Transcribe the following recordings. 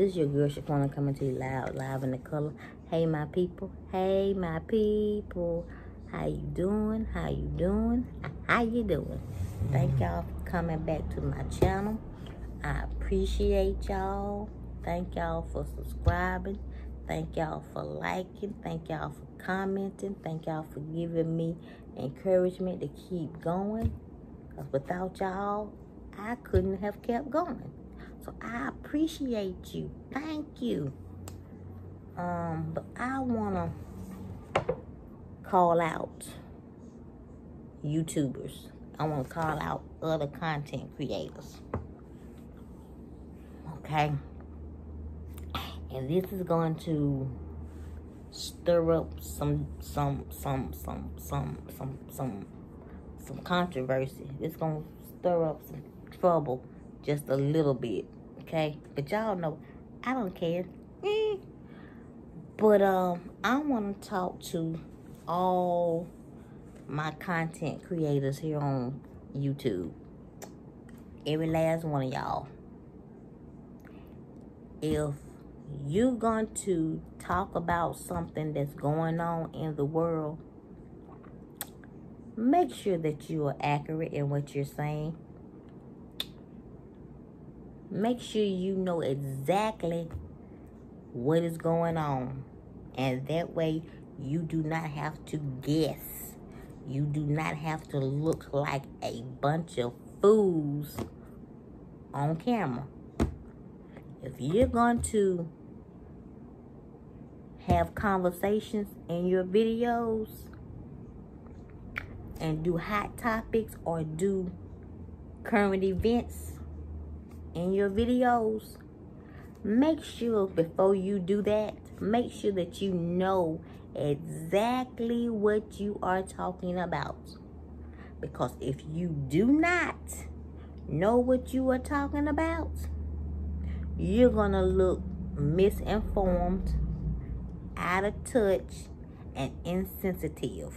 This is your girl Shaquena coming to you live in the color. Hey my people, hey my people. How you doing? How you doing? How you doing? Thank y'all for coming back to my channel. I appreciate y'all. Thank y'all for subscribing. Thank y'all for liking. Thank y'all for commenting. Thank y'all for giving me encouragement to keep going. Because without y'all, I couldn't have kept going. So I appreciate you. Thank you. But I want to call out YouTubers. I want to call out other content creators. Okay? And this is going to stir up some controversy. It's going to stir up some trouble just a little bit. Okay? But y'all know I don't care. But I want to talk to all my content creators here on YouTube. Every last one of y'all. If you're going to talk about something that's going on in the world, make sure that you are accurate in what you're saying. Make sure you know exactly what is going on. And that way, you do not have to guess. You do not have to look like a bunch of fools on camera. If you're going to have conversations in your videos and do hot topics or do current events in your videos, make sure before you do that, make sure that you know exactly what you are talking about. Because if you do not know what you are talking about, you're gonna look misinformed, out of touch, and insensitive.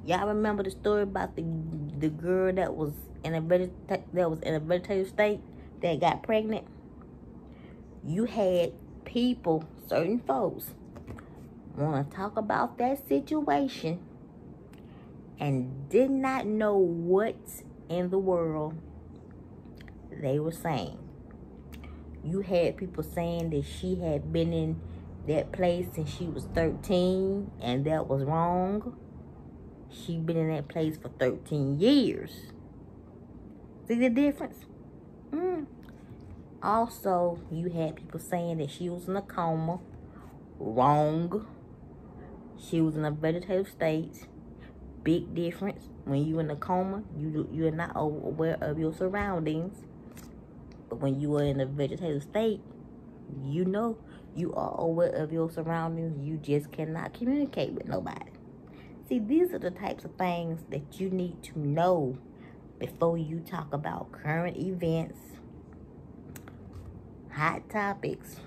Y'all remember the story about the girl that was in a vegetative state that got pregnant? You had people, certain folks, want to talk about that situation and did not know what in the world they were saying. You had people saying that she had been in that place since she was 13 and that was wrong. She'd been in that place for 13 years. See the difference? Also, you had people saying that she was in a coma. Wrong. She was in a vegetative state. Big difference. When you're in a coma, you're not aware of your surroundings. But when you are in a vegetative state, you know you are aware of your surroundings. You just cannot communicate with nobody. See, these are the types of things that you need to know before you talk about current events, hot topics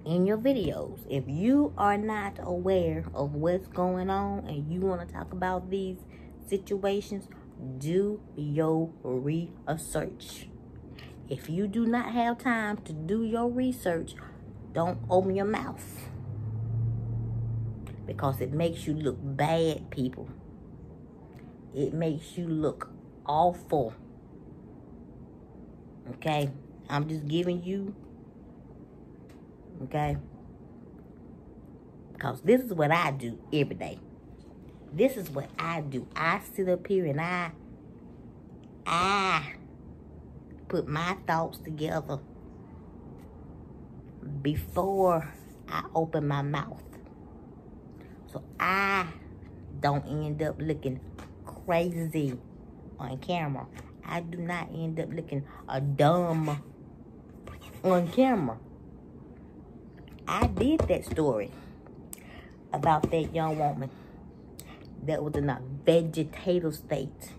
in your videos. If you are not aware of what's going on and you want to talk about these situations, do your research. If you do not have time to do your research, don't open your mouth. Because it makes you look bad, people. It makes you look awful. Okay? I'm just giving you, okay? Because this is what I do every day. This is what I do. I sit up here and I put my thoughts together before I open my mouth. So I don't end up looking crazy on camera. I do not end up looking dumb on camera. I did that story about that young woman that was in a vegetative state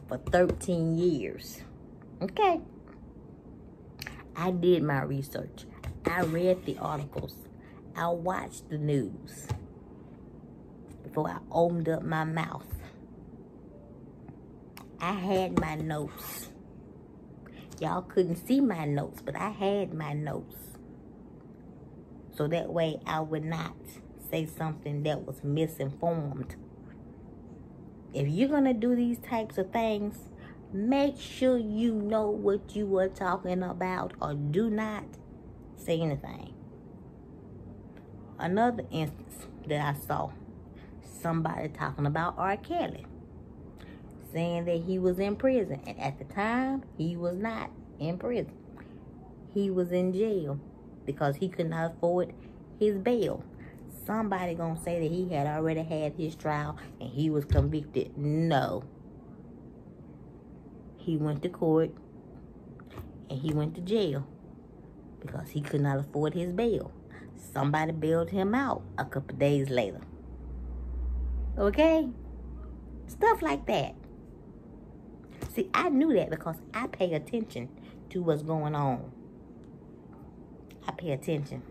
for 13 years. Okay. I did my research. I read the articles. I watched the news before I opened up my mouth. I had my notes. Y'all couldn't see my notes, but I had my notes. So that way I would not say something that was misinformed. If you're going to do these types of things, make sure you know what you are talking about, or do not say anything. Another instance that I saw, somebody talking about R. Kelly, saying that he was in prison. And at the time, he was not in prison. He was in jail because he could not afford his bail. Somebody gonna say that he had already had his trial and he was convicted. No. He went to court and he went to jail because he could not afford his bail. Somebody bailed him out a couple days later. Okay? Stuff like that. See, I knew that because I pay attention to what's going on. I pay attention.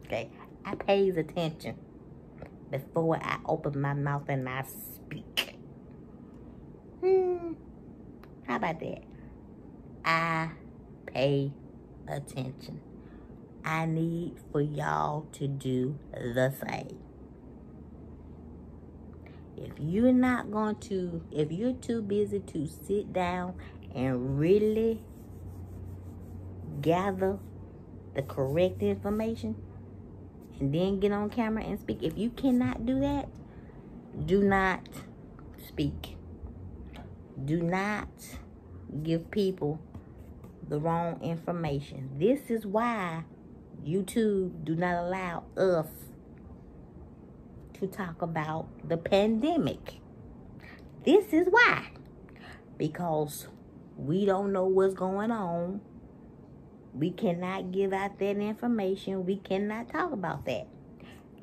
Okay? I pays attention before I open my mouth and I speak. How about that? I pay attention. I need for y'all to do the same. If you're not going to, if you're too busy to sit down and really gather the correct information and then get on camera and speak, if you cannot do that, do not speak. Do not give people the wrong information. This is why YouTube do not allow us to talk about the pandemic. This is why. Because we don't know what's going on. We cannot give out that information. We cannot talk about that.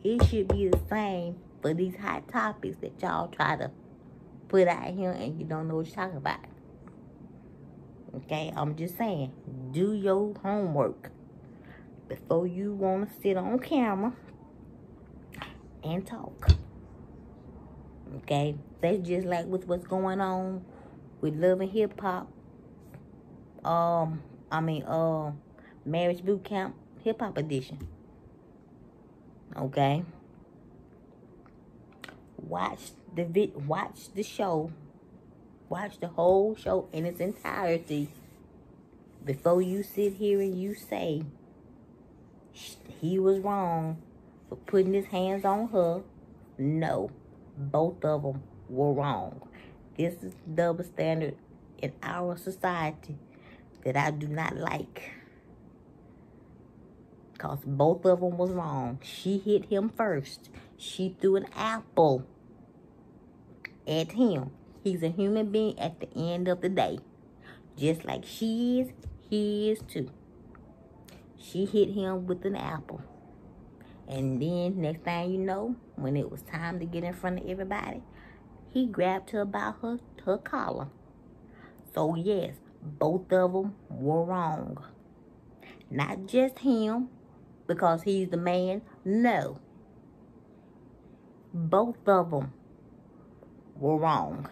It should be the same for these hot topics that y'all try to put out here and you don't know what you're talking about. Okay, I'm just saying, do your homework before you want to sit on camera and talk. Okay, that's just like with what's going on with Love and Hip Hop. Marriage Boot Camp Hip Hop Edition. Okay, watch the show. Watch the whole show in its entirety before you sit here and you say he was wrong for putting his hands on her. No, both of them were wrong. This is double standard in our society that I do not like. Because both of them was wrong. She hit him first. She threw an apple at him. He's a human being at the end of the day. Just like she is, he is too. She hit him with an apple. And then, next thing you know, when it was time to get in front of everybody, he grabbed her by her collar. So yes, both of them were wrong. Not just him, because he's the man. No. Both of them were wrong.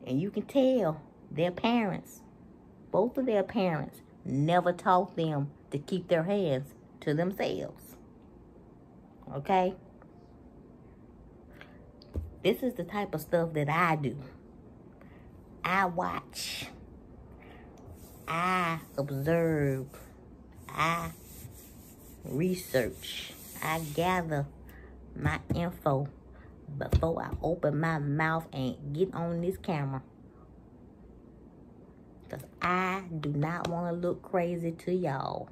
And you can tell their parents, both of their parents, never taught them to keep their hands to themselves. Okay? This is the type of stuff that I do. I watch. I observe. I research. I gather my info before I open my mouth and get on this camera. Because I do not want to look crazy to y'all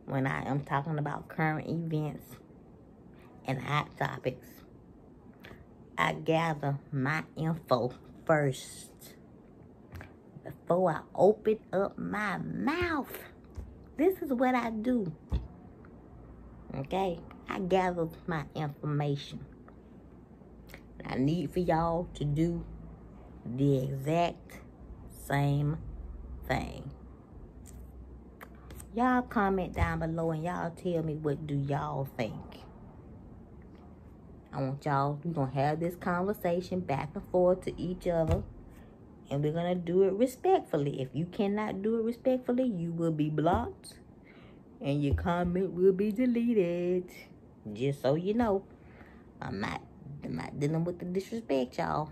when I am talking about current events and hot topics. I gather my info first before I open up my mouth. This is what I do. Okay? I gather my information. I need for y'all to do the exact same thing. Y'all comment down below and y'all tell me, what do y'all think? I want y'all, we're going to have this conversation back and forth to each other. And we're going to do it respectfully. If you cannot do it respectfully, you will be blocked. And your comment will be deleted. Just so you know. I'm not dealing with the disrespect, y'all.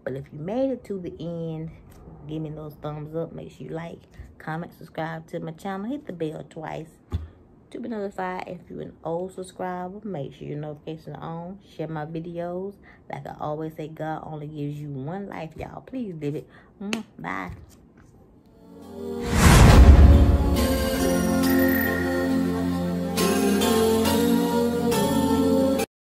But if you made it to the end, give me those thumbs up. Make sure you like, comment, subscribe to my channel. Hit the bell twice to be notified. If you're an old subscriber, make sure your notifications are on. Share my videos. Like I always say, God only gives you one life, y'all. Please live it. Bye.